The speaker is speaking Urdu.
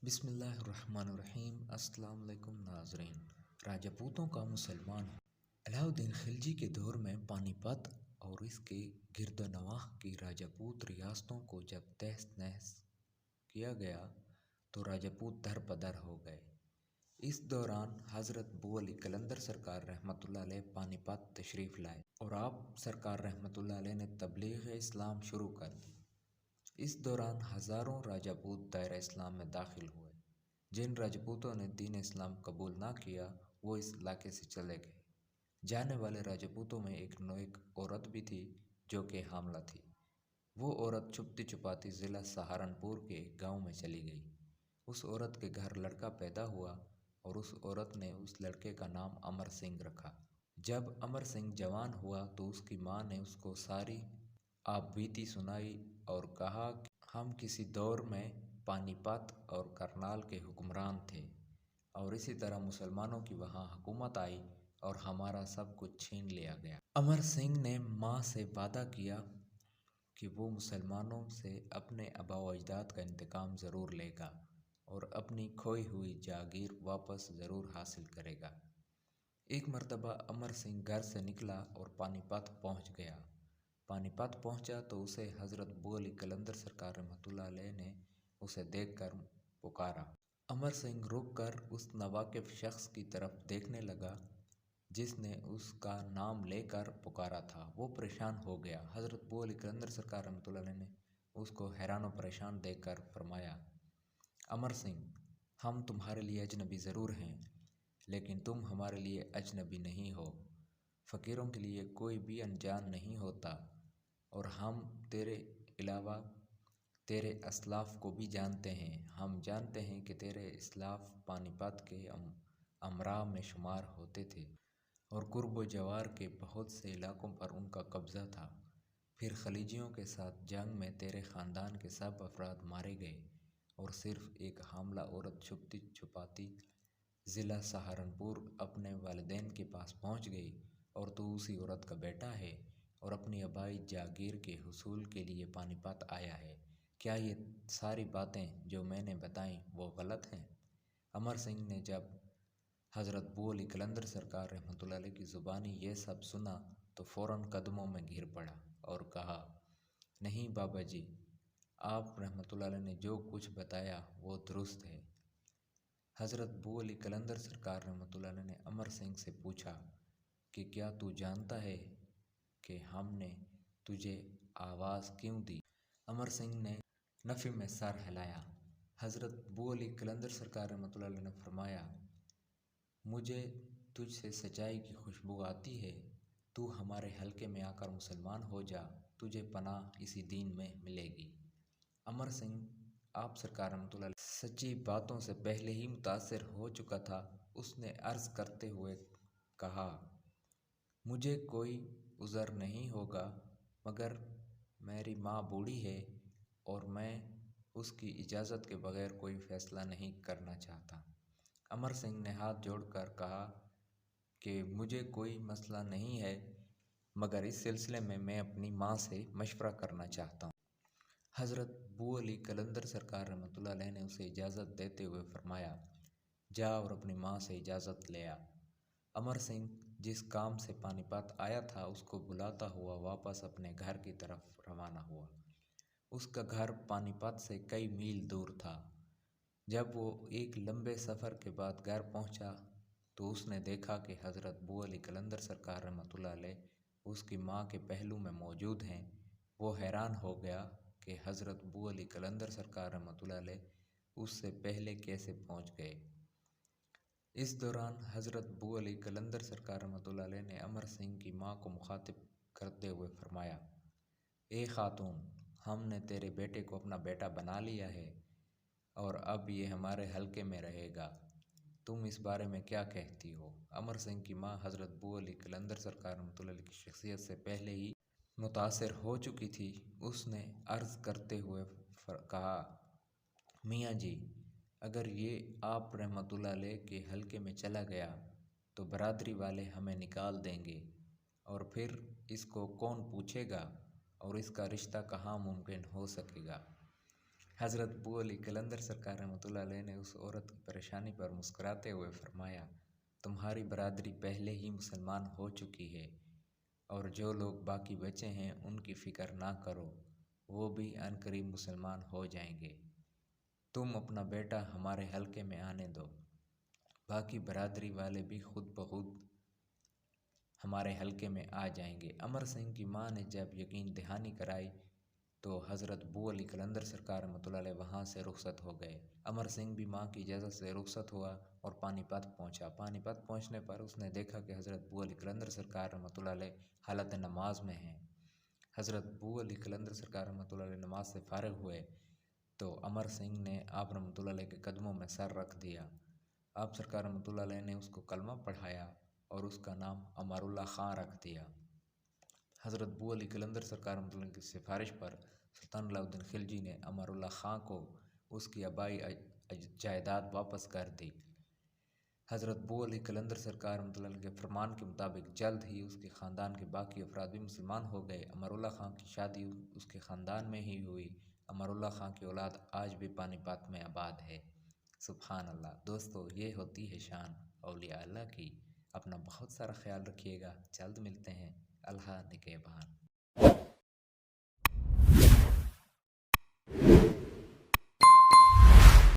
بسم اللہ الرحمن الرحیم۔ السلام علیکم ناظرین۔ راجپوتوں کا مسلمان علاء الدین خلجی کے دور میں پانی پت اور اس کے گرد و نواح کی راجپوت ریاستوں کو جب تہس نہس کیا گیا تو راجپوت در بدر ہو گئے۔ اس دوران حضرت بو علی قلندر سرکار رحمۃ اللہ علیہ پانی پت تشریف لائے اور آپ سرکار رحمۃ اللہ علیہ نے تبلیغ اسلام شروع کر دی۔ اس دوران ہزاروں راجپوت دائرہ اسلام میں داخل ہوئے۔ جن راجپوتوں نے دین اسلام قبول نہ کیا وہ اس علاقے سے چلے گئے۔ جانے والے راجپوتوں میں ایک نوک عورت بھی تھی جو کہ حاملہ تھی۔ وہ عورت چھپتی چھپاتی ضلع سہارنپور کے گاؤں میں چلی گئی۔ اس عورت کے گھر لڑکا پیدا ہوا اور اس عورت نے اس لڑکے کا نام امر سنگھ رکھا۔ جب امر سنگھ جوان ہوا تو اس کی ماں نے اس کو ساری آپ بیتی سنائی اور کہا کہ ہم کسی دور میں پانی پت اور کرنال کے حکمران تھے اور اسی طرح مسلمانوں کی وہاں حکومت آئی اور ہمارا سب کچھ چھین لیا گیا۔ امر سنگھ نے ماں سے وعدہ کیا کہ وہ مسلمانوں سے اپنے آباء و اجداد کا انتقام ضرور لے گا اور اپنی کھوئی ہوئی جاگیر واپس ضرور حاصل کرے گا۔ ایک مرتبہ امر سنگھ گھر سے نکلا اور پانی پت پہنچ گیا۔ پانی پت پہنچا تو اسے حضرت بو علی قلندر سرکار رحمۃ اللہ علیہ نے اسے دیکھ کر پکارا۔ امر سنگھ رک کر اس ناواقف شخص کی طرف دیکھنے لگا جس نے اس کا نام لے کر پکارا تھا۔ وہ پریشان ہو گیا۔ حضرت بو علی قلندر سرکار رحمۃ اللہ علیہ نے اس کو حیران و پریشان دیکھ کر فرمایا، امر سنگھ، ہم تمہارے لیے اجنبی ضرور ہیں لیکن تم ہمارے لیے اجنبی نہیں ہو۔ فقیروں کے لیے کوئی بھی انجان نہیں ہوتا اور ہم تیرے علاوہ تیرے اسلاف کو بھی جانتے ہیں۔ ہم جانتے ہیں کہ تیرے اسلاف پانی پت کے امراء میں شمار ہوتے تھے اور قرب و جوار کے بہت سے علاقوں پر ان کا قبضہ تھا۔ پھر خلجیوں کے ساتھ جنگ میں تیرے خاندان کے سب افراد مارے گئے اور صرف ایک حاملہ عورت چھپتی چھپاتی ضلع سہارنپور اپنے والدین کے پاس پہنچ گئی اور تو اسی عورت کا بیٹا ہے اور اپنی آبائی جاگیر کے حصول کے لیے پانی پت آیا ہے۔ کیا یہ ساری باتیں جو میں نے بتائیں وہ غلط ہیں؟ امر سنگھ نے جب حضرت بو علی قلندر سرکار رحمۃ اللہ علیہ کی زبانی یہ سب سنا تو فوراً قدموں میں گر پڑا اور کہا، نہیں بابا جی، آپ رحمۃ اللہ علیہ نے جو کچھ بتایا وہ درست ہے۔ حضرت بو علی قلندر سرکار رحمۃ اللہ علیہ نے امر سنگھ سے پوچھا کہ کیا تو جانتا ہے کہ ہم نے تجھے آواز کیوں دی؟ امر سنگھ نے نفی میں سر ہلایا۔ حضرت بو علی قلندر سرکار رحمۃ اللہ علیہ نے فرمایا، مجھے تجھ سے سچائی کی خوشبو آتی ہے، تو ہمارے حلقے میں آ کر مسلمان ہو جا، تجھے پناہ اسی دین میں ملے گی۔ امر سنگھ آپ سرکار رحمۃ اللہ علیہ سچی باتوں سے پہلے ہی متاثر ہو چکا تھا۔ اس نے عرض کرتے ہوئے کہا، مجھے کوئی عذر نہیں ہوگا مگر میری ماں بوڑھی ہے اور میں اس کی اجازت کے بغیر کوئی فیصلہ نہیں کرنا چاہتا۔ امر سنگھ نے ہاتھ جوڑ کر کہا کہ مجھے کوئی مسئلہ نہیں ہے مگر اس سلسلے میں میں اپنی ماں سے مشورہ کرنا چاہتا ہوں۔ حضرت بو علی قلندر سرکار رحمۃ اللہ علیہ نے اسے اجازت دیتے ہوئے فرمایا، جا اور اپنی ماں سے اجازت لے آ۔ امر سنگھ جس کام سے پانی پت آیا تھا اس کو بلاتا ہوا واپس اپنے گھر کی طرف روانہ ہوا۔ اس کا گھر پانی پت سے کئی میل دور تھا۔ جب وہ ایک لمبے سفر کے بعد گھر پہنچا تو اس نے دیکھا کہ حضرت بو علی قلندر سرکار رحمۃ اللہ علیہ اس کی ماں کے پہلو میں موجود ہیں۔ وہ حیران ہو گیا کہ حضرت بو علی قلندر سرکار رحمۃ اللہ علیہ اس سے پہلے کیسے پہنچ گئے۔ اس دوران حضرت بو علی قلندر سرکار رحمۃ اللہ علیہ نے امر سنگھ کی ماں کو مخاطب کرتے ہوئے فرمایا، اے خاتون، ہم نے تیرے بیٹے کو اپنا بیٹا بنا لیا ہے اور اب یہ ہمارے حلقے میں رہے گا، تم اس بارے میں کیا کہتی ہو؟ امر سنگھ کی ماں حضرت بو علی قلندر سرکار رحمۃ اللہ علیہ کی شخصیت سے پہلے ہی متاثر ہو چکی تھی۔ اس نے عرض کرتے ہوئے کہا، میاں جی، اگر یہ آپ رحمۃ اللہ علیہ کے حلقے میں چلا گیا تو برادری والے ہمیں نکال دیں گے اور پھر اس کو کون پوچھے گا اور اس کا رشتہ کہاں ممکن ہو سکے گا؟ حضرت ابو علی قلندر سرکار رحمۃ اللہ علیہ نے اس عورت کی پریشانی پر مسکراتے ہوئے فرمایا، تمہاری برادری پہلے ہی مسلمان ہو چکی ہے، اور جو لوگ باقی بچے ہیں ان کی فکر نہ کرو، وہ بھی عنقریب مسلمان ہو جائیں گے۔ تم اپنا بیٹا ہمارے حلقے میں آنے دو، باقی برادری والے بھی خود بخود ہمارے حلقے میں آ جائیں گے۔ امر سنگھ کی ماں نے جب یقین دہانی کرائی تو حضرت ابو علی قلندر سرکار رحمۃ اللہ علیہ وہاں سے رخصت ہو گئے۔ امر سنگھ بھی ماں کی اجازت سے رخصت ہوا اور پانی پت پہنچا۔ پانی پت پہنچنے پر اس نے دیکھا کہ حضرت ابو علی قلندر سرکار رحمۃ اللہ علیہ حالت نماز میں ہیں۔ حضرت ابو علی قلندر سرکار رحمۃ اللہ علیہ نماز سے فارغ ہوئے تو امر سنگھ نے آپ رحمۃ اللہ علیہ کے قدموں میں سر رکھ دیا۔ آپ سرکار رحمۃ اللہ علیہ نے اس کو کلمہ پڑھایا اور اس کا نام امار اللہ خان رکھ دیا۔ حضرت ابو علی قلندر سرکار رحمۃ اللہ کی سفارش پر سلطان علاؤ الدین خلجی نے امار اللہ خان کو اس کی آبائی جائیداد واپس کر دی۔ حضرت ابو علی قلندر سرکار رحمۃ اللہ علیہ کے فرمان کے مطابق جلد ہی اس کے خاندان کے باقی افراد بھی مسلمان ہو گئے۔ امار اللہ خان کی شادی اس کے خاندان میں ہی ہوئی۔ امار اللہ خان کی اولاد آج بھی پانی پت میں آباد ہے۔ سبحان اللہ۔ دوستو، یہ ہوتی ہے شان اولیاء اللہ کی۔ اپنا بہت سارا خیال رکھیے گا، جلد ملتے ہیں۔ اللہ نگہبان۔